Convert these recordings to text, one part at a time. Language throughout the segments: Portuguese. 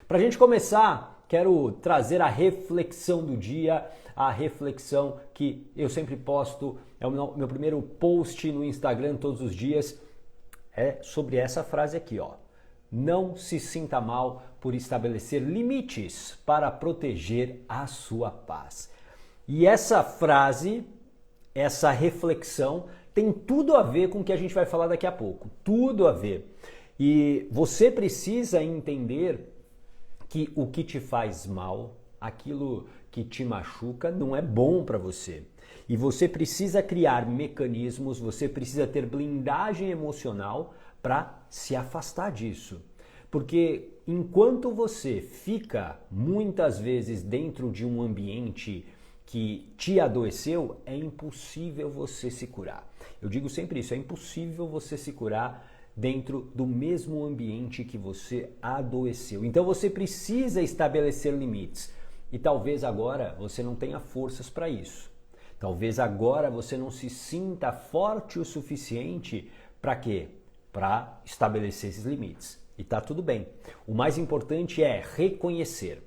Para a gente começar, quero trazer a reflexão do dia, a reflexão que eu sempre posto, é o meu primeiro post no Instagram todos os dias, é sobre essa frase aqui, ó. Não se sinta mal por estabelecer limites para proteger a sua paz. E essa frase, essa reflexão, tem tudo a ver com o que a gente vai falar daqui a pouco. Tudo a ver. E você precisa entender que o que te faz mal, aquilo que te machuca, não é bom para você. E você precisa criar mecanismos, você precisa ter blindagem emocional para se afastar disso. Porque enquanto você fica muitas vezes dentro de um ambiente que te adoeceu, é impossível você se curar. Eu digo sempre isso, é impossível você se curar dentro do mesmo ambiente que você adoeceu. Então você precisa estabelecer limites. E talvez agora você não tenha forças para isso. Talvez agora você não se sinta forte o suficiente para quê? Para estabelecer esses limites. E tá tudo bem. O mais importante é reconhecer.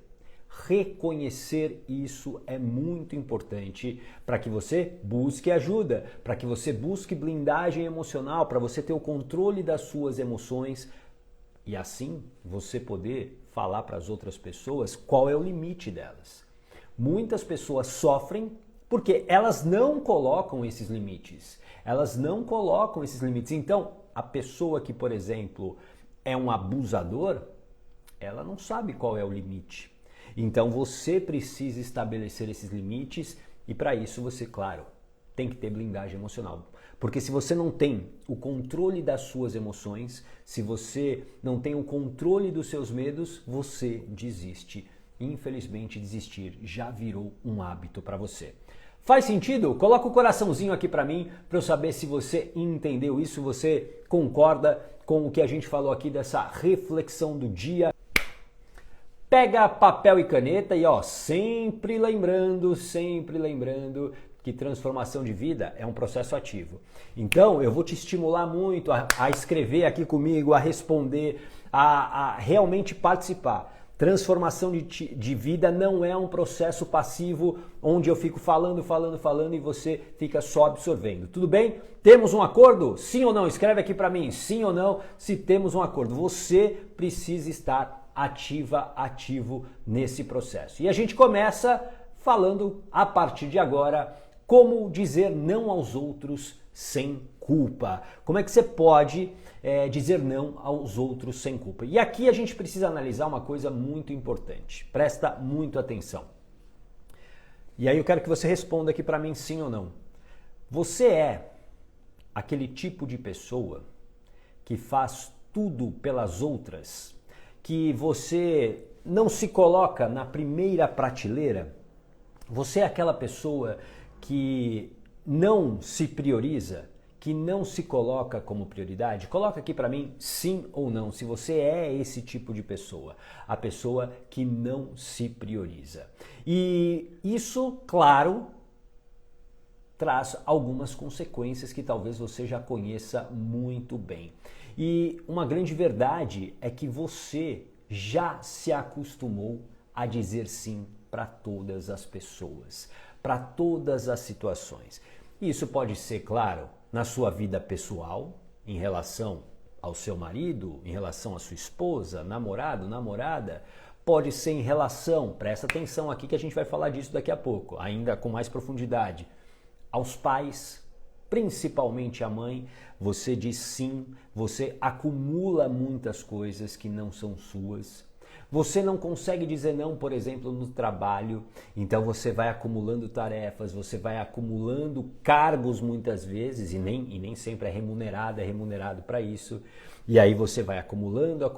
Reconhecer isso é muito importante para que você busque ajuda, para que você busque blindagem emocional, para você ter o controle das suas emoções e assim você poder falar para as outras pessoas qual é o limite delas. Muitas pessoas sofrem porque elas não colocam esses limites. Elas não colocam esses limites. Então, a pessoa que, por exemplo, é um abusador, ela não sabe qual é o limite. Então você precisa estabelecer esses limites e para isso você, claro, tem que ter blindagem emocional. Porque se você não tem o controle das suas emoções, se você não tem o controle dos seus medos, você desiste. Infelizmente, desistir já virou um hábito para você. Faz sentido? Coloca o coraçãozinho aqui para mim, para eu saber se você entendeu isso, você concorda com o que a gente falou aqui dessa reflexão do dia. Pega papel e caneta e ó, sempre lembrando que transformação de vida é um processo ativo. Então, eu vou te estimular muito a escrever aqui comigo, a responder, a realmente participar. Transformação de vida não é um processo passivo onde eu fico falando e você fica só absorvendo. Tudo bem? Temos um acordo? Sim ou não? Escreve aqui para mim, sim ou não, se temos um acordo. Você precisa estar ativo nesse processo. E a gente começa falando a partir de agora como dizer não aos outros sem culpa. Como é que você pode dizer não aos outros sem culpa? E aqui a gente precisa analisar uma coisa muito importante. Presta muito atenção. E aí eu quero que você responda aqui para mim sim ou não. Você é aquele tipo de pessoa que faz tudo pelas outras, que você não se coloca na primeira prateleira? Você é aquela pessoa que não se prioriza, que não se coloca como prioridade? Coloca aqui para mim sim ou não, se você é esse tipo de pessoa, a pessoa que não se prioriza. E isso, claro, traz algumas consequências que talvez você já conheça muito bem. E uma grande verdade é que você já se acostumou a dizer sim para todas as pessoas, para todas as situações. Isso pode ser, claro, na sua vida pessoal, em relação ao seu marido, em relação à sua esposa, namorado, namorada. Pode ser em relação, presta atenção aqui que a gente vai falar disso daqui a pouco, ainda com mais profundidade, aos pais, principalmente a mãe. Você diz sim, você acumula muitas coisas que não são suas. Você não consegue dizer não, por exemplo, no trabalho, então você vai acumulando tarefas, você vai acumulando cargos muitas vezes e nem sempre é remunerado para isso. E aí você vai acumulando.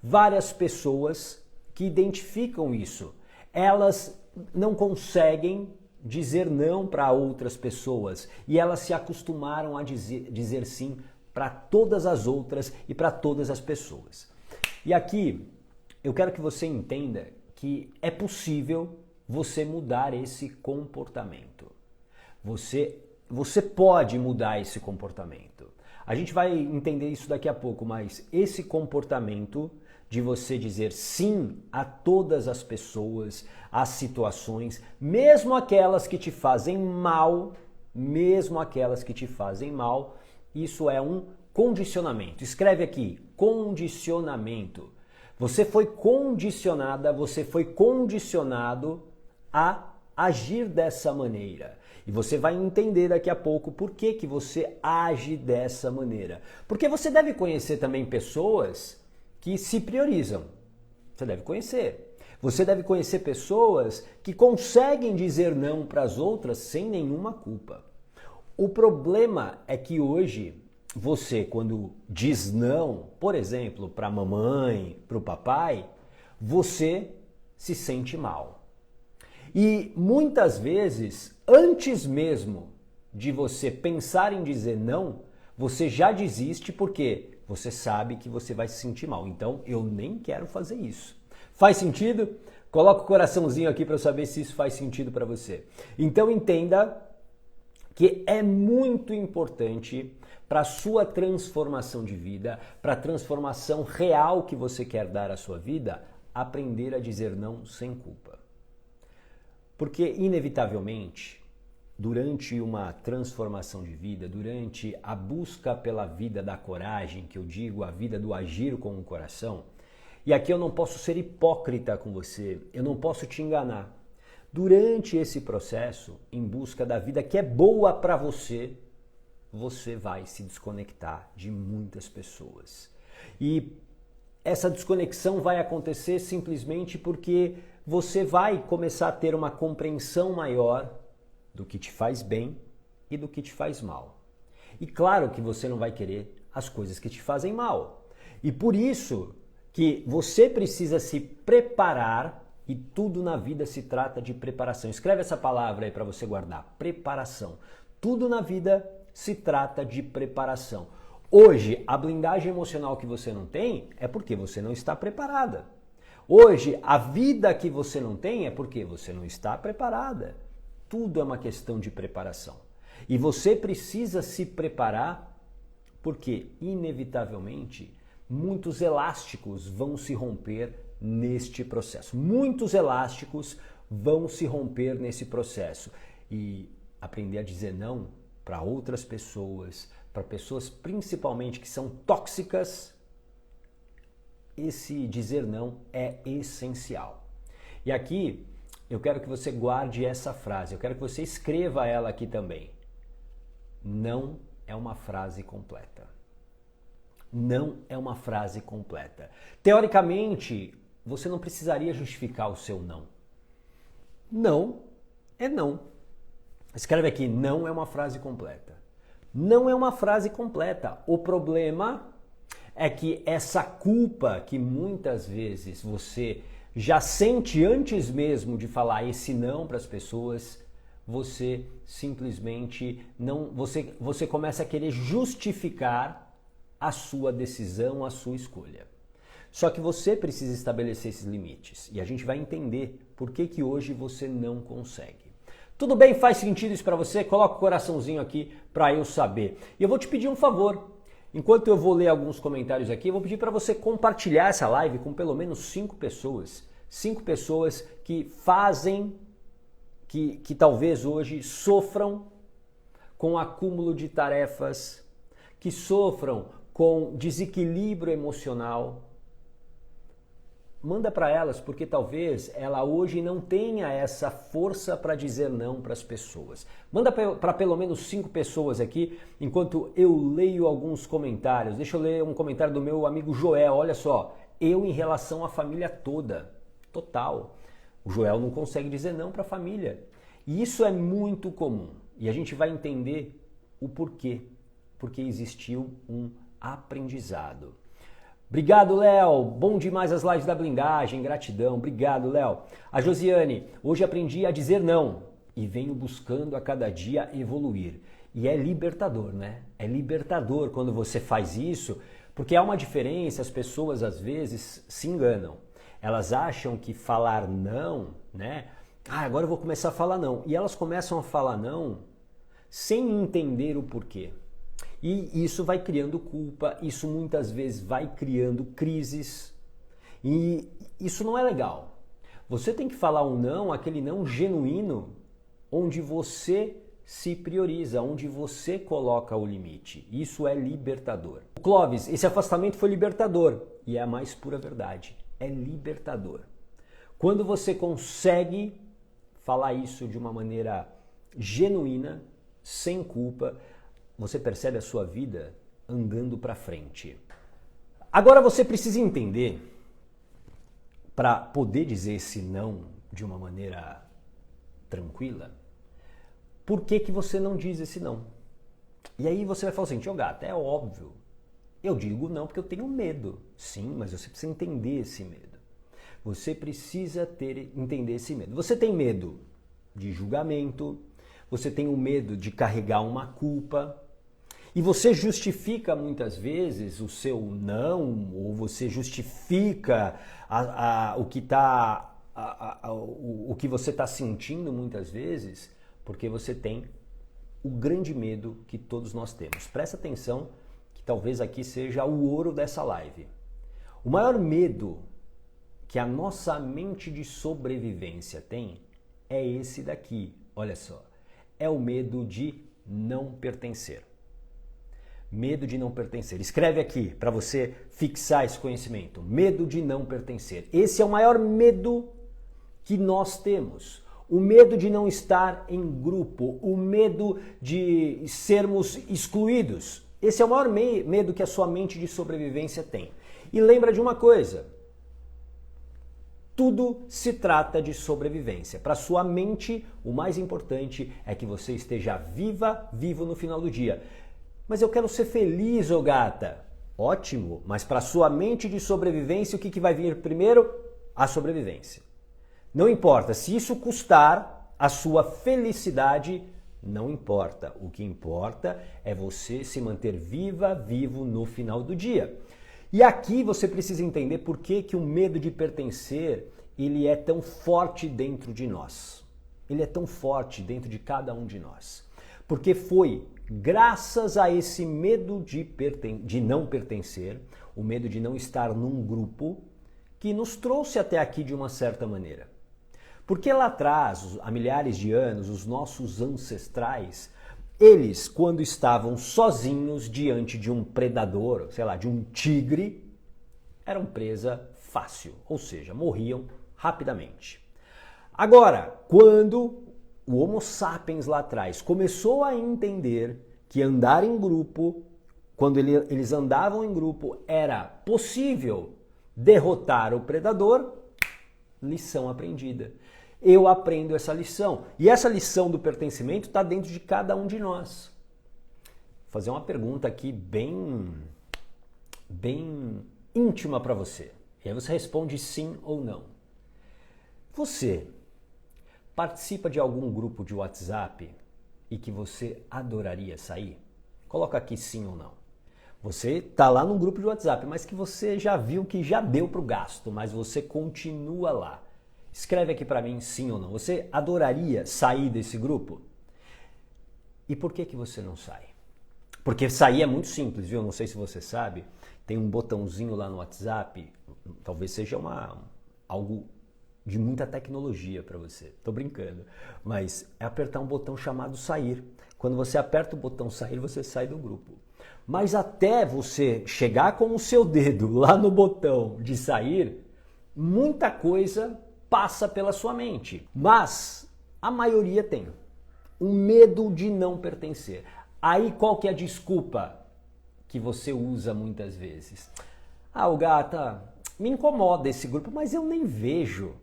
Várias pessoas que identificam isso, elas não conseguem dizer não para outras pessoas e elas se acostumaram a dizer sim para todas as outras e para todas as pessoas. E aqui eu quero que você entenda que é possível você mudar esse comportamento. Você pode mudar esse comportamento. A gente vai entender isso daqui a pouco, mas esse comportamento de você dizer sim a todas as pessoas, às situações, mesmo aquelas que te fazem mal, isso é um condicionamento. Escreve aqui, condicionamento. Você foi condicionada, você foi condicionado a agir dessa maneira. E você vai entender daqui a pouco por que você age dessa maneira. Porque você deve conhecer também pessoas que se priorizam. Você deve conhecer. Você deve conhecer pessoas que conseguem dizer não para as outras sem nenhuma culpa. O problema é que hoje você, quando diz não, por exemplo, para a mamãe, para o papai, você se sente mal. E muitas vezes, antes mesmo de você pensar em dizer não, você já desiste porque você sabe que você vai se sentir mal. Então, eu nem quero fazer isso. Faz sentido? Coloca o coraçãozinho aqui para eu saber se isso faz sentido para você. Então, entenda que é muito importante para a sua transformação de vida, para a transformação real que você quer dar à sua vida, aprender a dizer não sem culpa. Porque, inevitavelmente, durante uma transformação de vida, durante a busca pela vida da coragem, que eu digo a vida do agir com o coração, e aqui eu não posso ser hipócrita com você, eu não posso te enganar. Durante esse processo, em busca da vida que é boa para você, você vai se desconectar de muitas pessoas. E essa desconexão vai acontecer simplesmente porque você vai começar a ter uma compreensão maior do que te faz bem e do que te faz mal. E claro que você não vai querer as coisas que te fazem mal. E por isso que você precisa se preparar, e tudo na vida se trata de preparação. Escreve essa palavra aí para você guardar, preparação. Tudo na vida se trata de preparação. Hoje, a blindagem emocional que você não tem é porque você não está preparada. Hoje, a vida que você não tem é porque você não está preparada. Tudo é uma questão de preparação. E você precisa se preparar porque, inevitavelmente, muitos elásticos vão se romper neste processo. Muitos elásticos vão se romper nesse processo. E aprender a dizer não para outras pessoas, para pessoas principalmente que são tóxicas, esse dizer não é essencial. E aqui eu quero que você guarde essa frase, eu quero que você escreva ela aqui também. Não é uma frase completa. Não é uma frase completa. Teoricamente, você não precisaria justificar o seu não. Não é não. Escreve aqui, não é uma frase completa. Não é uma frase completa. O problema é que essa culpa que muitas vezes você já sente antes mesmo de falar esse não para as pessoas, você simplesmente não, você começa a querer justificar a sua decisão, a sua escolha. Só que você precisa estabelecer esses limites e a gente vai entender por que hoje você não consegue. Tudo bem? Faz sentido isso para você? Coloca o coraçãozinho aqui para eu saber. E eu vou te pedir um favor. Enquanto eu vou ler alguns comentários aqui, eu vou pedir para você compartilhar essa live com pelo menos 5 pessoas. 5 pessoas que fazem, que talvez hoje sofram com acúmulo de tarefas, que sofram com desequilíbrio emocional. Manda para elas, porque talvez ela hoje não tenha essa força para dizer não para as pessoas. Manda para pelo menos 5 pessoas aqui, enquanto eu leio alguns comentários. Deixa eu ler um comentário do meu amigo Joel. Olha só, eu em relação à família toda, total. O Joel não consegue dizer não para a família. E isso é muito comum. E a gente vai entender o porquê. Porque existiu um aprendizado. Obrigado, Léo. Bom demais as lives da blindagem. Gratidão. Obrigado, Léo. A Josiane, hoje aprendi a dizer não e venho buscando a cada dia evoluir. E é libertador, né? É libertador quando você faz isso, porque há uma diferença, as pessoas às vezes se enganam. Elas acham que falar não, né? Agora eu vou começar a falar não. E elas começam a falar não sem entender o porquê. E isso vai criando culpa, isso muitas vezes vai criando crises. E isso não é legal. Você tem que falar um não, aquele não genuíno, onde você se prioriza, onde você coloca o limite. Isso é libertador. Clóvis, esse afastamento foi libertador. E é a mais pura verdade. É libertador. Quando você consegue falar isso de uma maneira genuína, sem culpa, você percebe a sua vida andando para frente. Agora você precisa entender, para poder dizer esse não de uma maneira tranquila, por que você não diz esse não? E aí você vai falar assim, tio Gato, é óbvio. Eu digo não porque eu tenho medo. Sim, mas você precisa entender esse medo. Você precisa entender esse medo. Você tem medo de julgamento, você tem o medo de carregar uma culpa, e você justifica muitas vezes o seu não, ou você justifica o que você está sentindo muitas vezes, porque você tem o grande medo que todos nós temos. Presta atenção que talvez aqui seja o ouro dessa live. O maior medo que a nossa mente de sobrevivência tem é esse daqui, olha só. É o medo de não pertencer. Medo de não pertencer. Escreve aqui para você fixar esse conhecimento. Medo de não pertencer. Esse é o maior medo que nós temos. O medo de não estar em grupo. O medo de sermos excluídos. Esse é o maior medo que a sua mente de sobrevivência tem. E lembra de uma coisa. Tudo se trata de sobrevivência. Para sua mente, o mais importante é que você esteja vivo no final do dia. Mas eu quero ser feliz, ô gata. Ótimo, mas para sua mente de sobrevivência, o que vai vir primeiro? A sobrevivência. Não importa, se isso custar a sua felicidade, não importa. O que importa é você se manter vivo no final do dia. E aqui você precisa entender por que o medo de pertencer, ele é tão forte dentro de nós. Ele é tão forte dentro de cada um de nós. Porque foi graças a esse medo de não pertencer, o medo de não estar num grupo, que nos trouxe até aqui de uma certa maneira. Porque lá atrás, há milhares de anos, os nossos ancestrais, eles, quando estavam sozinhos diante de um predador, sei lá, de um tigre, eram presa fácil, ou seja, morriam rapidamente. Agora, quando o Homo sapiens lá atrás começou a entender que andar em grupo, quando eles andavam em grupo, era possível derrotar o predador, lição aprendida. Eu aprendo essa lição. E essa lição do pertencimento está dentro de cada um de nós. Vou fazer uma pergunta aqui bem íntima para você. E aí você responde sim ou não. Você participa de algum grupo de WhatsApp e que você adoraria sair? Coloca aqui sim ou não. Você está lá num grupo de WhatsApp, mas que você já viu que já deu para o gasto, mas você continua lá. Escreve aqui para mim sim ou não. Você adoraria sair desse grupo? E por que você não sai? Porque sair é muito simples, viu? Não sei se você sabe. Tem um botãozinho lá no WhatsApp. Talvez seja algo de muita tecnologia para você. Tô brincando. Mas é apertar um botão chamado sair. Quando você aperta o botão sair, você sai do grupo. Mas até você chegar com o seu dedo lá no botão de sair, muita coisa passa pela sua mente. Mas a maioria tem um medo de não pertencer. Aí qual que é a desculpa que você usa muitas vezes? Ah, o gata, me incomoda esse grupo, mas eu nem vejo.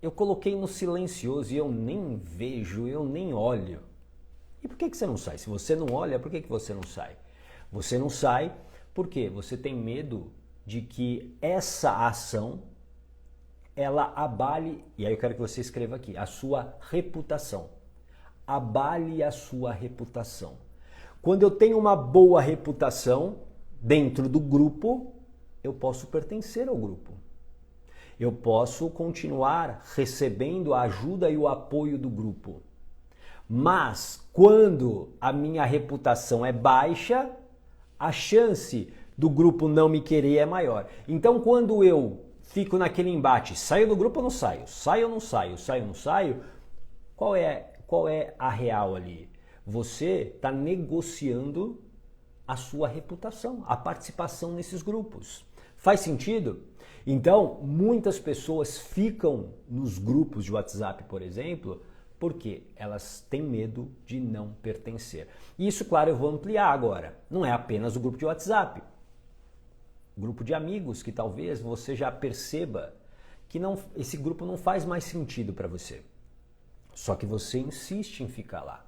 Eu coloquei no silencioso e eu nem vejo, eu nem olho. E por que você não sai? Se você não olha, por que você não sai? Você não sai porque você tem medo de que essa ação ela abale, e aí eu quero que você escreva aqui, a sua reputação. Abale a sua reputação. Quando eu tenho uma boa reputação dentro do grupo, eu posso pertencer ao grupo. Eu posso continuar recebendo a ajuda e o apoio do grupo. Mas quando a minha reputação é baixa, a chance do grupo não me querer é maior. Então quando eu fico naquele embate, saio do grupo ou não saio? Saio ou não saio? Saio ou não saio? Qual é a real ali? Você está negociando a sua reputação, a participação nesses grupos. Faz sentido? Então, muitas pessoas ficam nos grupos de WhatsApp, por exemplo, porque elas têm medo de não pertencer. E isso, claro, eu vou ampliar agora. Não é apenas o grupo de WhatsApp. Grupo de amigos que talvez você já perceba que esse grupo não faz mais sentido para você. Só que você insiste em ficar lá.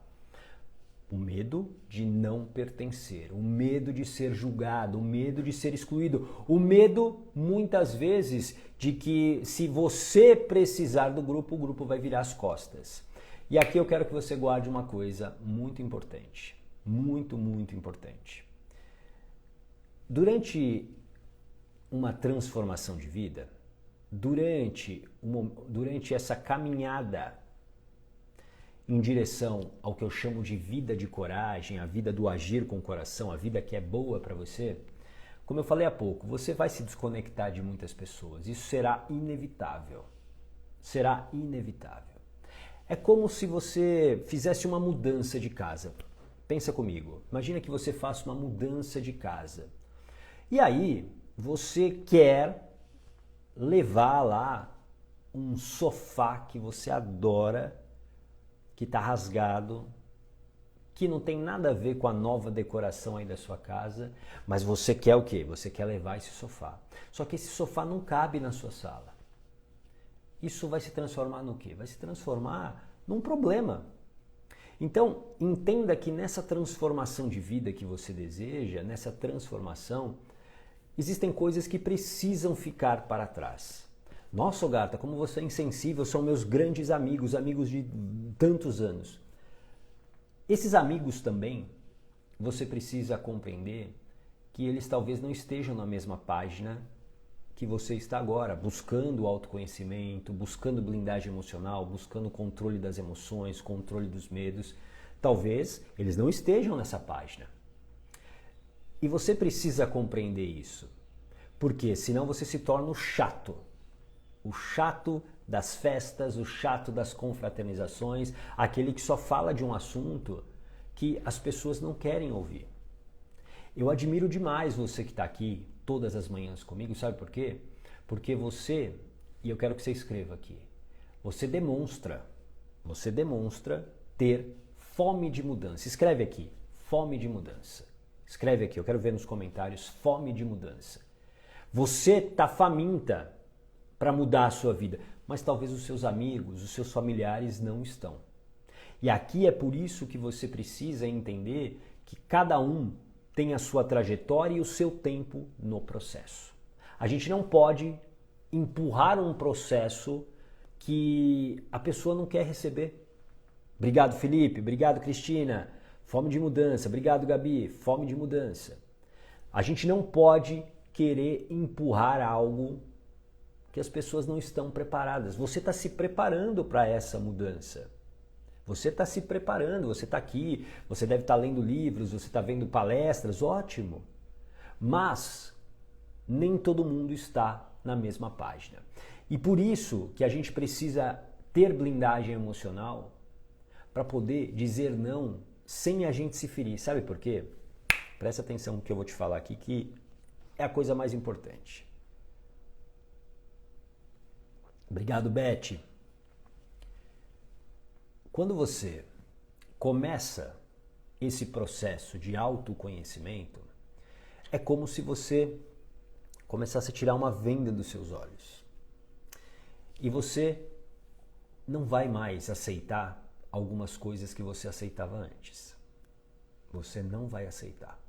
O medo de não pertencer, o medo de ser julgado, o medo de ser excluído, o medo, muitas vezes, de que se você precisar do grupo, o grupo vai virar as costas. E aqui eu quero que você guarde uma coisa muito importante, muito, muito importante. Durante uma transformação de vida, durante essa caminhada em direção ao que eu chamo de vida de coragem, a vida do agir com o coração, a vida que é boa para você, como eu falei há pouco, você vai se desconectar de muitas pessoas. Isso será inevitável. Será inevitável. É como se você fizesse uma mudança de casa. Pensa comigo. Imagina que você faça uma mudança de casa. E aí, você quer levar lá um sofá que você adora, que está rasgado, que não tem nada a ver com a nova decoração aí da sua casa, mas você quer o quê? Você quer levar esse sofá. Só que esse sofá não cabe na sua sala. Isso vai se transformar no quê? Vai se transformar num problema. Então, entenda que nessa transformação de vida que você deseja, nessa transformação, existem coisas que precisam ficar para trás. Nossa, Gata, como você é insensível, são meus grandes amigos, amigos de tantos anos. Esses amigos também, você precisa compreender que eles talvez não estejam na mesma página que você está agora, buscando autoconhecimento, buscando blindagem emocional, buscando controle das emoções, controle dos medos. Talvez eles não estejam nessa página. E você precisa compreender isso. Porque senão você se torna o chato das festas, o chato das confraternizações, aquele que só fala de um assunto que as pessoas não querem ouvir. Eu admiro demais você que está aqui todas as manhãs comigo, sabe por quê? Porque você, e eu quero que você escreva aqui, você demonstra ter fome de mudança. Escreve aqui, fome de mudança. Escreve aqui, eu quero ver nos comentários, fome de mudança. Você está faminta para mudar a sua vida, mas talvez os seus amigos, os seus familiares não estão. E aqui é por isso que você precisa entender que cada um tem a sua trajetória e o seu tempo no processo. A gente não pode empurrar um processo que a pessoa não quer receber. Obrigado, Felipe. Obrigado, Cristina. Fome de mudança. Obrigado, Gabi. Fome de mudança. A gente não pode querer empurrar algo que as pessoas não estão preparadas. Você está se preparando para essa mudança. Você está se preparando, você está aqui, você deve estar lendo livros, você está vendo palestras, ótimo. Mas nem todo mundo está na mesma página. E por isso que a gente precisa ter blindagem emocional para poder dizer não sem a gente se ferir. Sabe por quê? Presta atenção no que eu vou te falar aqui, que é a coisa mais importante. Obrigado, Beth. Quando você começa esse processo de autoconhecimento, é como se você começasse a tirar uma venda dos seus olhos. E você não vai mais aceitar algumas coisas que você aceitava antes. Você não vai aceitar.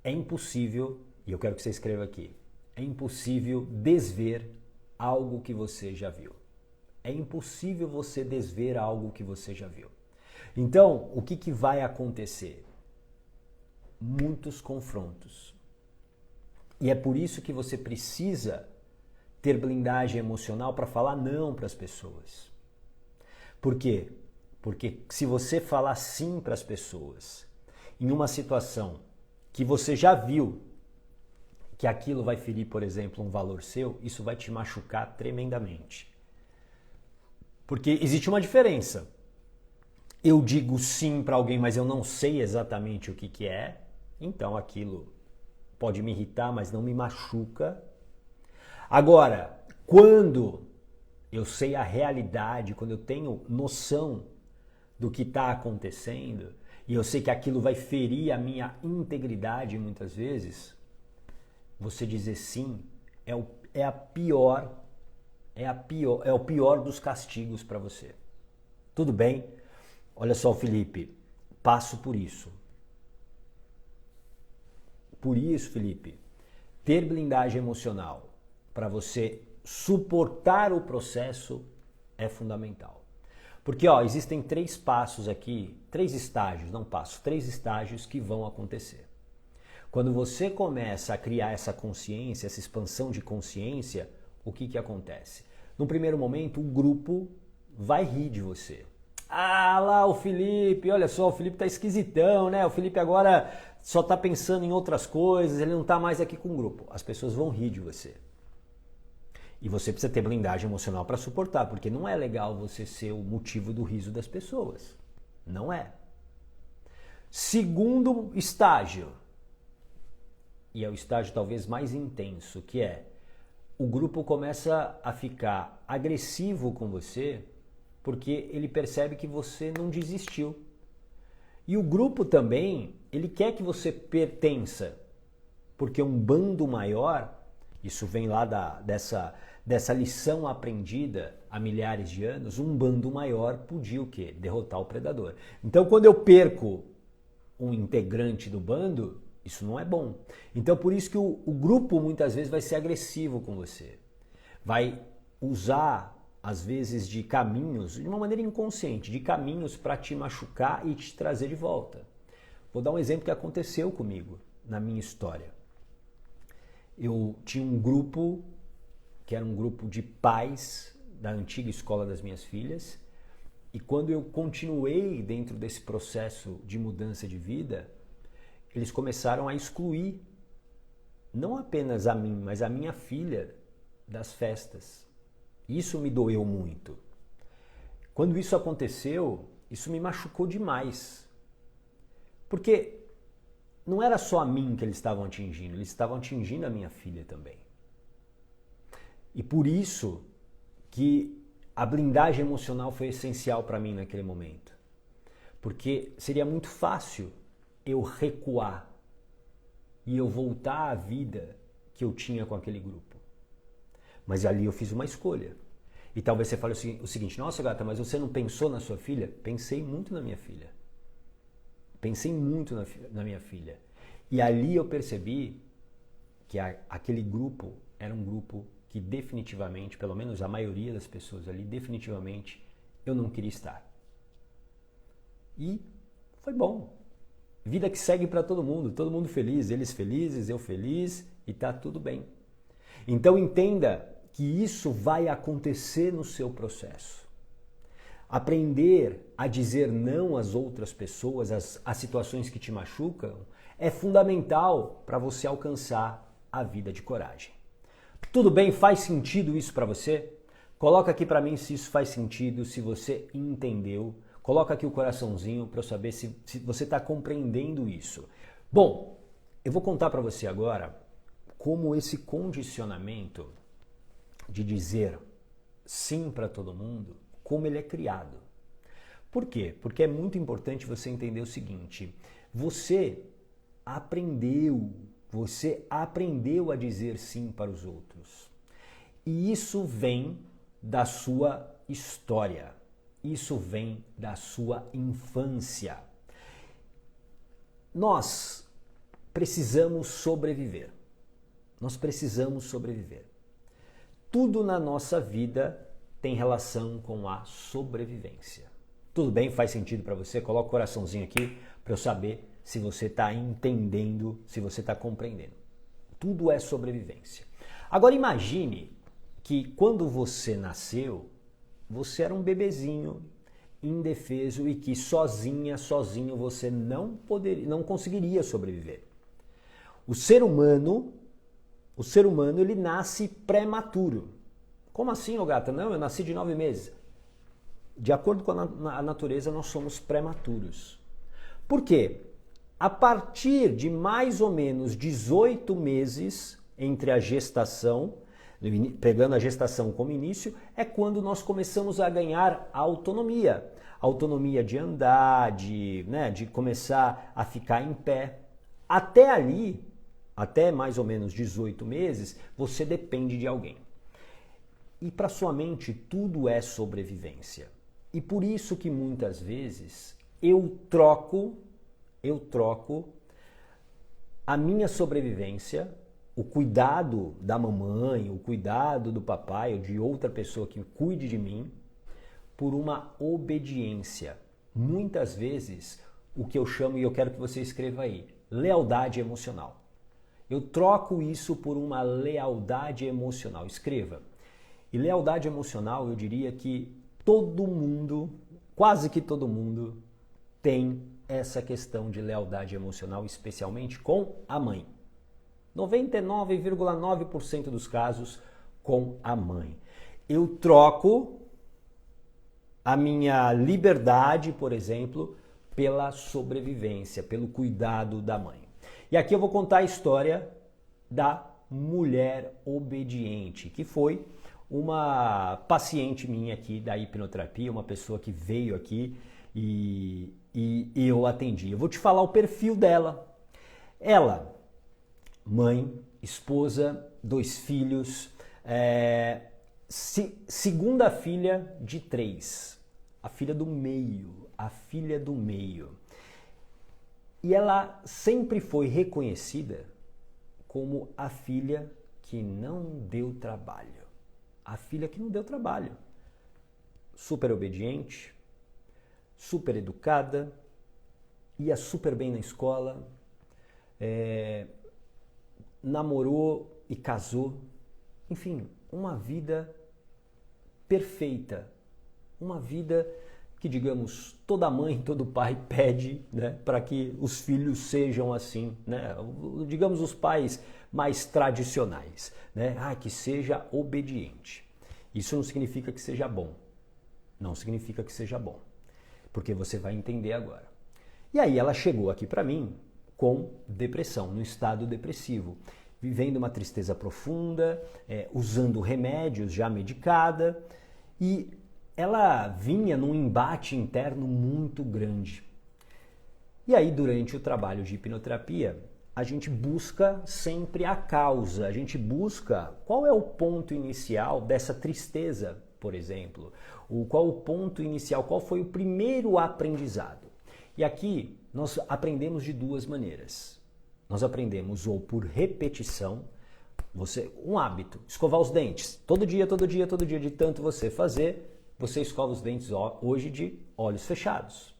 É impossível, e eu quero que você escreva aqui, é impossível desver algo que você já viu. É impossível você desver algo que você já viu. Então, o que vai acontecer? Muitos confrontos. E é por isso que você precisa ter blindagem emocional para falar não para as pessoas. Por quê? Porque se você falar sim para as pessoas em uma situação que você já viu que aquilo vai ferir, por exemplo, um valor seu, isso vai te machucar tremendamente. Porque existe uma diferença. Eu digo sim para alguém, mas eu não sei exatamente o que é, então aquilo pode me irritar, mas não me machuca. Agora, quando eu sei a realidade, quando eu tenho noção do que está acontecendo, e eu sei que aquilo vai ferir a minha integridade muitas vezes, você dizer sim é o pior dos castigos para você. Tudo bem? Olha só, Felipe, passo por isso. Por isso, Felipe, ter blindagem emocional para você suportar o processo é fundamental. Porque existem 3 passos aqui, 3 estágios, não passos, 3 estágios que vão acontecer. Quando você começa a criar essa consciência, essa expansão de consciência, o que acontece? No primeiro momento, o grupo vai rir de você. Ah, lá o Felipe, olha só, o Felipe tá esquisitão, né? O Felipe agora só tá pensando em outras coisas, ele não tá mais aqui com o grupo. As pessoas vão rir de você. E você precisa ter blindagem emocional para suportar, porque não é legal você ser o motivo do riso das pessoas. Não é. Segundo estágio, e é o estágio talvez mais intenso, que é o grupo começa a ficar agressivo com você porque ele percebe que você não desistiu. E o grupo também, ele quer que você pertença, porque um bando maior, isso vem lá dessa lição aprendida há milhares de anos, um bando maior podia o quê? Derrotar o predador. Então, quando eu perco um integrante do bando, isso não é bom. Então, por isso que o grupo muitas vezes vai ser agressivo com você. Vai usar, às vezes, de caminhos, de uma maneira inconsciente, de caminhos para te machucar e te trazer de volta. Vou dar um exemplo que aconteceu comigo na minha história. Eu tinha um grupo, que era um grupo de pais da antiga escola das minhas filhas, e quando eu continuei dentro desse processo de mudança de vida, eles começaram a excluir, não apenas a mim, mas a minha filha das festas. Isso me doeu muito. Quando isso aconteceu, isso me machucou demais. Porque não era só a mim que eles estavam atingindo a minha filha também. E por isso que a blindagem emocional foi essencial para mim naquele momento. Porque seria muito fácil eu recuar e eu voltar à vida que eu tinha com aquele grupo. Mas ali eu fiz uma escolha. E talvez você fale o seguinte, nossa gata, mas você não pensou na sua filha? Pensei muito na minha filha. Pensei muito na minha filha. E ali eu percebi que aquele grupo era um grupo que definitivamente, pelo menos a maioria das pessoas ali, definitivamente eu não queria estar. E foi bom. Vida que segue para todo mundo feliz, eles felizes, eu feliz e tá tudo bem. Então entenda que isso vai acontecer no seu processo. Aprender a dizer não às outras pessoas, às situações que te machucam, é fundamental para você alcançar a vida de coragem. Tudo bem? Faz sentido isso para você? Coloca aqui para mim se isso faz sentido, se você entendeu. Coloca aqui o coraçãozinho para eu saber se você está compreendendo isso. Bom, eu vou contar para você agora como esse condicionamento de dizer sim para todo mundo, como ele é criado. Por quê? Porque é muito importante você entender o seguinte, você aprendeu a dizer sim para os outros. E isso vem da sua história. Isso vem da sua infância. Nós precisamos sobreviver. Nós precisamos sobreviver. Tudo na nossa vida tem relação com a sobrevivência. Tudo bem? Faz sentido para você? Coloca o coraçãozinho aqui para eu saber se você está entendendo, se você está compreendendo. Tudo é sobrevivência. Agora imagine que quando você nasceu, você era um bebezinho indefeso e que sozinho você não conseguiria sobreviver. O ser humano, o ser humano ele nasce prematuro. Como assim, ô gata? Não, eu nasci de 9 meses. De acordo com a natureza, nós somos prematuros. Por quê? A partir de mais ou menos 18 meses entre a gestação, pegando a gestação como início, é quando nós começamos a ganhar autonomia. Autonomia de andar, de começar a ficar em pé. Até ali, até mais ou menos 18 meses, você depende de alguém. E para sua mente, tudo é sobrevivência. E por isso que muitas vezes eu troco a minha sobrevivência, o cuidado da mamãe, o cuidado do papai ou de outra pessoa que cuide de mim, por uma obediência. Muitas vezes, o que eu chamo, e eu quero que você escreva aí, lealdade emocional. Eu troco isso por uma lealdade emocional. Escreva. E lealdade emocional, eu diria que todo mundo, quase que todo mundo, tem essa questão de lealdade emocional, especialmente com a mãe. 99,9% dos casos com a mãe. Eu troco a minha liberdade, por exemplo, pela sobrevivência, pelo cuidado da mãe. E aqui eu vou contar a história da mulher obediente, que foi uma paciente minha aqui da hipnoterapia, uma pessoa que veio aqui e eu atendi. Eu vou te falar o perfil dela. Ela, mãe, esposa, 2 filhos, segunda filha de 3, a filha do meio. E ela sempre foi reconhecida como a filha que não deu trabalho. A filha que não deu trabalho. Super obediente, super educada, ia super bem na escola, namorou e casou. Enfim, uma vida perfeita. Uma vida que, digamos, toda mãe, todo pai pede, né, para que os filhos sejam assim, né? Digamos, os pais mais tradicionais, né? Que seja obediente. Isso não significa que seja bom. Não significa que seja bom, porque você vai entender agora. E aí ela chegou aqui para mim com depressão, no estado depressivo, vivendo uma tristeza profunda, usando remédios, já medicada, e ela vinha num embate interno muito grande. E aí, durante o trabalho de hipnoterapia, a gente busca sempre a causa, a gente busca qual é o ponto inicial dessa tristeza, por exemplo, qual o ponto inicial, qual foi o primeiro aprendizado. E aqui nós aprendemos de 2 maneiras. Nós aprendemos ou por repetição, um hábito, escovar os dentes, todo dia, de tanto você fazer, você escova os dentes hoje de olhos fechados.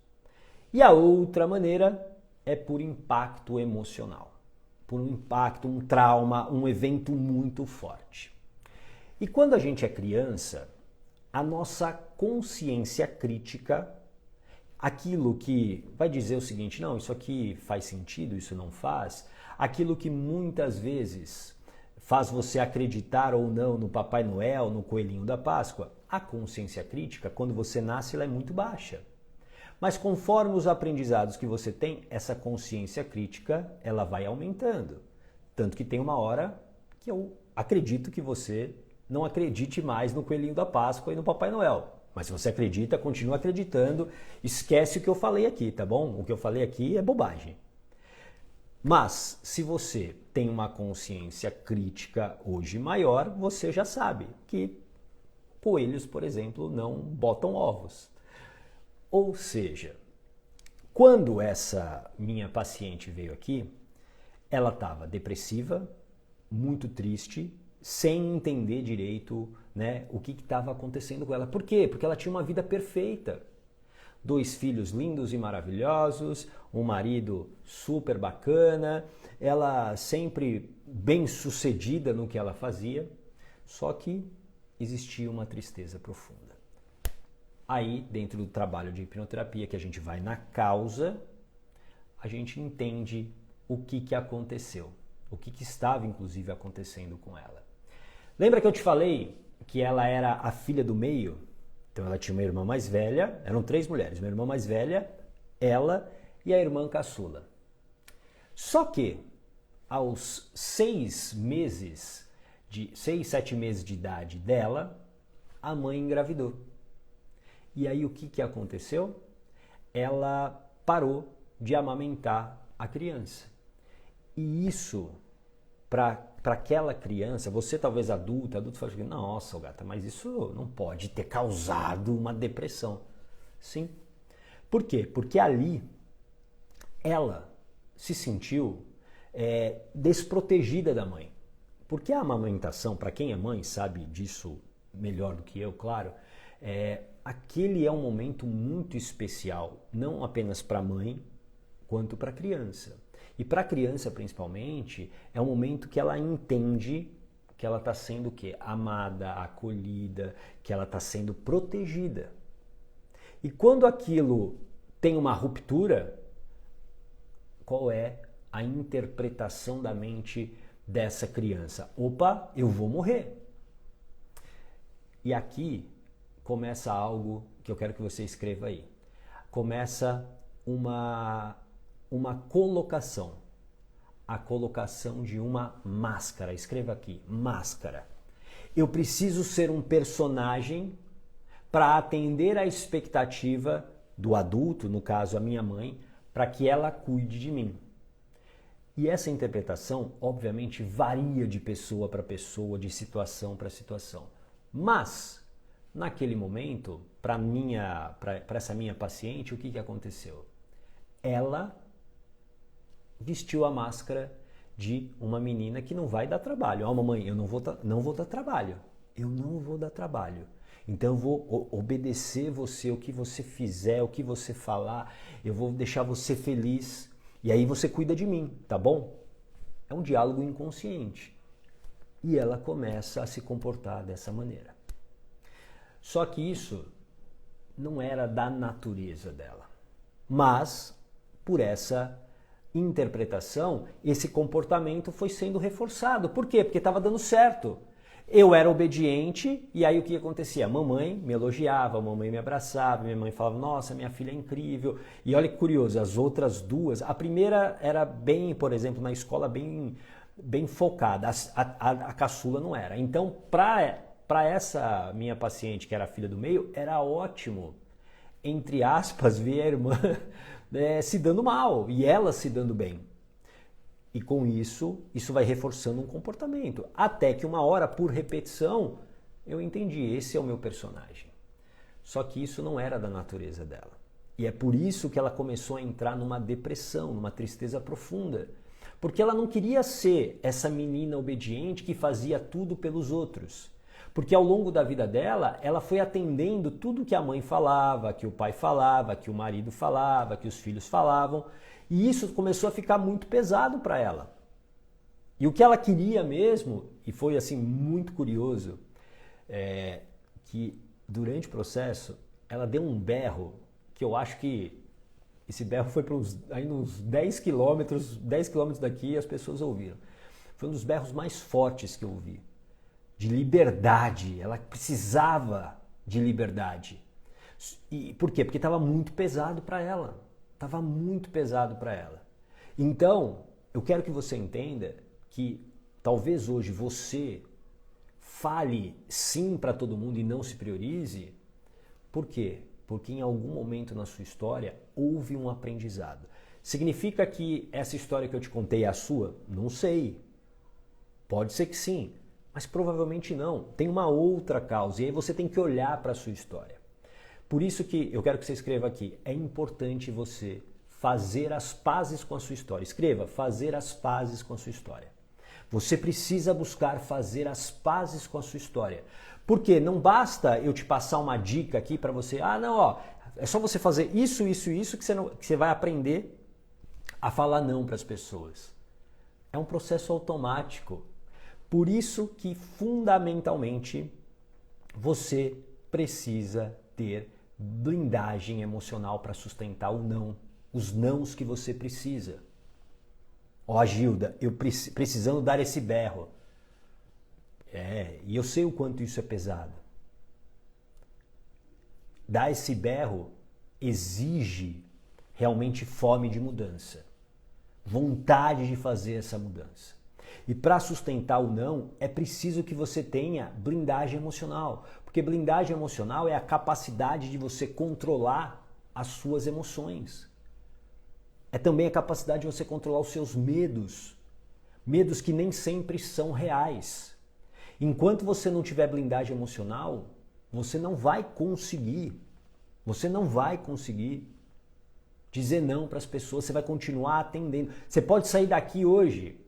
E a outra maneira é por impacto emocional, por um impacto, um trauma, um evento muito forte. E quando a gente é criança, a nossa consciência crítica, aquilo que vai dizer o seguinte, não, isso aqui faz sentido, isso não faz, aquilo que muitas vezes faz você acreditar ou não no Papai Noel, no Coelhinho da Páscoa, a consciência crítica, quando você nasce, ela é muito baixa. Mas conforme os aprendizados que você tem, essa consciência crítica, ela vai aumentando. Tanto que tem uma hora que eu acredito que você não acredite mais no Coelhinho da Páscoa e no Papai Noel. Mas se você acredita, continua acreditando, esquece o que eu falei aqui, tá bom? O que eu falei aqui é bobagem. Mas se você tem uma consciência crítica hoje maior, você já sabe que coelhos, por exemplo, não botam ovos. Ou seja, quando essa minha paciente veio aqui, ela estava depressiva, muito triste, sem entender direito, né, o que estava acontecendo com ela. Por quê? Porque ela tinha uma vida perfeita. 2 filhos lindos e maravilhosos, um marido super bacana, ela sempre bem sucedida no que ela fazia, só que existia uma tristeza profunda. Aí, dentro do trabalho de hipnoterapia, que a gente vai na causa, a gente entende o que aconteceu. O que estava, inclusive, acontecendo com ela. Lembra que eu te falei que ela era a filha do meio? Então ela tinha uma irmã mais velha, eram 3 mulheres, uma irmã mais velha, ela e a irmã caçula. Só que aos 6 meses, 7 meses de idade dela, a mãe engravidou. E aí o que aconteceu? Ela parou de amamentar a criança. E isso, para aquela criança, você talvez adulto fala assim, nossa, Gata, mas isso não pode ter causado uma depressão. Sim. Por quê? Porque ali ela se sentiu desprotegida da mãe. Porque a amamentação, para quem é mãe, sabe disso melhor do que eu, claro, aquele é um momento muito especial, não apenas para a mãe, quanto para a criança. E para a criança, principalmente, é um momento que ela entende que ela está sendo o quê? Amada, acolhida, que ela está sendo protegida. E quando aquilo tem uma ruptura, qual é a interpretação da mente dessa criança? Opa, eu vou morrer. E aqui começa algo que eu quero que você escreva aí. Começa uma colocação. A colocação de uma máscara. Escreva aqui, máscara. Eu preciso ser um personagem para atender à expectativa do adulto, no caso a minha mãe, para que ela cuide de mim. E essa interpretação, obviamente, varia de pessoa para pessoa, de situação para situação. Mas, naquele momento, para essa minha paciente, o que aconteceu? Ela vestiu a máscara de uma menina que não vai dar trabalho. Ó, mamãe, eu não vou dar trabalho. Eu não vou dar trabalho. Então eu vou obedecer você, o que você fizer, o que você falar, eu vou deixar você feliz e aí você cuida de mim, tá bom? É um diálogo inconsciente. E ela começa a se comportar dessa maneira. Só que isso não era da natureza dela. Mas, por essa interpretação, esse comportamento foi sendo reforçado. Por quê? Porque estava dando certo. Eu era obediente e aí o que acontecia? A mamãe me elogiava, a mamãe me abraçava, minha mãe falava, nossa, minha filha é incrível. E olha que curioso, as outras duas, a primeira era bem, por exemplo, na escola bem focada, a caçula não era. Então, para essa minha paciente, que era a filha do meio, era ótimo, entre aspas, ver a irmã se dando mal e ela se dando bem. E com isso vai reforçando um comportamento. Até que uma hora, por repetição, eu entendi, esse é o meu personagem. Só que isso não era da natureza dela. E é por isso que ela começou a entrar numa depressão, numa tristeza profunda. Porque ela não queria ser essa menina obediente que fazia tudo pelos outros. Porque ao longo da vida dela, ela foi atendendo tudo que a mãe falava, que o pai falava, que o marido falava, que os filhos falavam. E isso começou a ficar muito pesado para ela. E o que ela queria mesmo, e foi assim muito curioso, que durante o processo ela deu um berro, que eu acho que esse berro foi para uns 10 quilômetros daqui e as pessoas ouviram. Foi um dos berros mais fortes que eu ouvi. De liberdade, ela precisava de liberdade. E por quê? Porque estava muito pesado para ela. Estava muito pesado para ela. Então, eu quero que você entenda que talvez hoje você fale sim para todo mundo e não se priorize. Por quê? Porque em algum momento na sua história houve um aprendizado. Significa que essa história que eu te contei é a sua? Não sei. Pode ser que sim, mas provavelmente não. Tem uma outra causa e aí você tem que olhar para a sua história. Por isso que eu quero que você escreva aqui, é importante você fazer as pazes com a sua história. Escreva, fazer as pazes com a sua história. Você precisa buscar fazer as pazes com a sua história. Porque não basta eu te passar uma dica aqui para você, é só você fazer isso que você vai aprender a falar não para as pessoas. É um processo automático. Por isso que, fundamentalmente, você precisa ter blindagem emocional para sustentar os nãos que você precisa. Ó, Gilda, eu precisando dar esse berro. E eu sei o quanto isso é pesado. Dar esse berro exige realmente fome de mudança, vontade de fazer essa mudança. E para sustentar o não, é preciso que você tenha blindagem emocional, porque blindagem emocional é a capacidade de você controlar as suas emoções. É também a capacidade de você controlar os seus medos, medos que nem sempre são reais. Enquanto você não tiver blindagem emocional, você não vai conseguir dizer não para as pessoas, você vai continuar atendendo. Você pode sair daqui hoje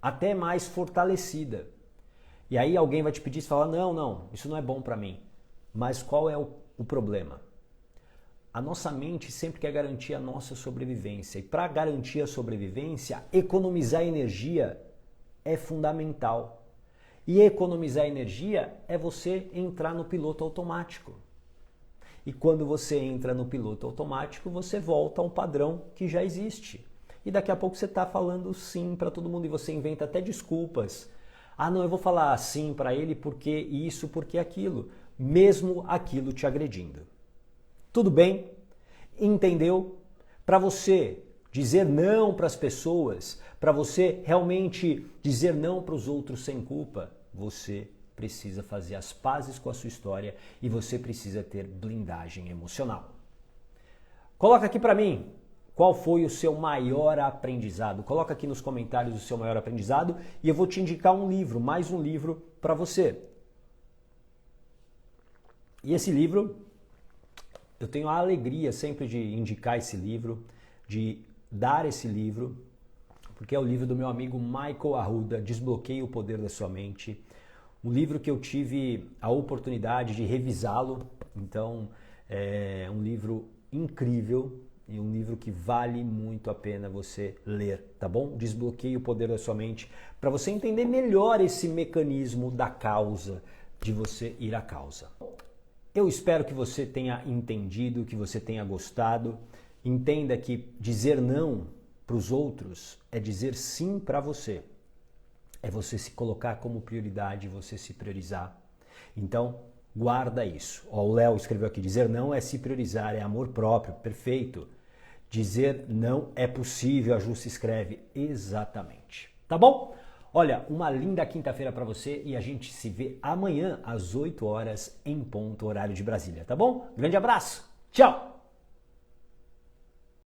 até mais fortalecida. E aí alguém vai te pedir e falar, não, isso não é bom para mim. Mas qual é o problema? A nossa mente sempre quer garantir a nossa sobrevivência. E para garantir a sobrevivência, economizar energia é fundamental. E economizar energia é você entrar no piloto automático. E quando você entra no piloto automático, você volta a um padrão que já existe. E daqui a pouco você está falando sim para todo mundo e você inventa até desculpas. Ah, não, eu vou falar sim para ele porque isso, porque aquilo. Mesmo aquilo te agredindo. Tudo bem? Entendeu? Para você dizer não para as pessoas, para você realmente dizer não para os outros sem culpa, você precisa fazer as pazes com a sua história e você precisa ter blindagem emocional. Coloca aqui para mim qual foi o seu maior aprendizado. Coloca aqui nos comentários o seu maior aprendizado e eu vou te indicar um livro, mais um livro para você. E esse livro, eu tenho a alegria sempre de indicar esse livro, de dar esse livro, porque é o livro do meu amigo Michael Arruda, Desbloqueie o Poder da Sua Mente. Um livro que eu tive a oportunidade de revisá-lo, então é um livro incrível e um livro que vale muito a pena você ler, tá bom? Desbloqueie o Poder da Sua Mente, para você entender melhor esse mecanismo da causa, de você ir à causa. Eu espero que você tenha entendido, que você tenha gostado. Entenda que dizer não para os outros é dizer sim para você. É você se colocar como prioridade, você se priorizar. Então, guarda isso. Ó, o Léo escreveu aqui, dizer não é se priorizar, é amor próprio. Perfeito. Dizer não é possível, a Ju se escreve. Exatamente. Tá bom? Olha, uma linda quinta-feira para você e a gente se vê amanhã às 8 horas em ponto, horário de Brasília, tá bom? Grande abraço, tchau!